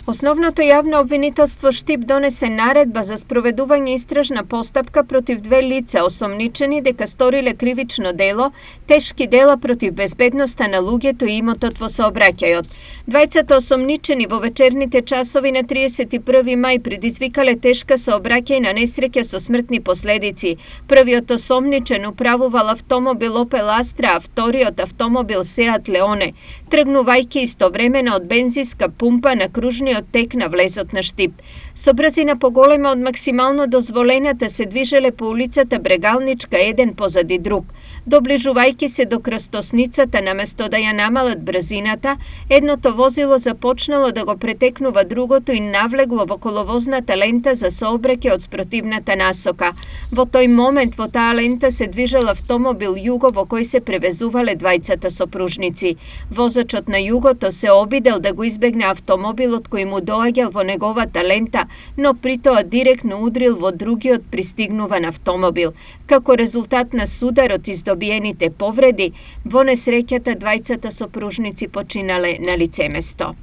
Основното јавно обвинителство Штип донесе наредба за спроведување истражна постапка против две лица осомничени дека сториле кривично дело, тешки дела против безбедноста на луѓето и имотот во сообраќајот. Двајцата осомничени во вечерните часови на 31 мај предизвикале тешка сообраќајна несреќа со смртни последици. Првиот осомничен управувал автомобил Opel Astra, а вториот автомобил Seat Leone, тргнувајќи истовремено од бензинска пумпа на кружниот тек на влезот на Штип. Со брзина поголема од максимално дозволената се движеле по улицата Брегалничка еден позади друг. Доближувајќи се до крстосницата наместо да ја намалат брзината, едното возило започнало да го претекнува другото и навлегло во коловозната лента за сообраќај од спротивната насока. Во тој момент во таа лента се движел автомобил Југо во кој се превезувале двајцата сопружници. Возачот на Југото се обидел да го избегне автомобилот кој му доаѓал во неговата лента, но притоа директно удрил во другиот пристигнуван автомобил. Како резултат на сударот и здобиените повреди, во несреќата двајцата сопружници починале на лицеместо.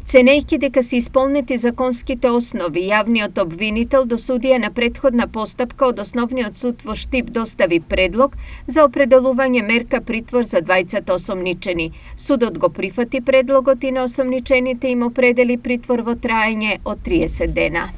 Ценејќи дека се исполнети законските основи, јавниот обвинител до судија на претходна постапка од Основниот суд во Штип достави предлог за определување мерка притвор за двајцата осомничени. Судот го прифати предлогот и на осомничените им определи притвор во траење од 30 дена.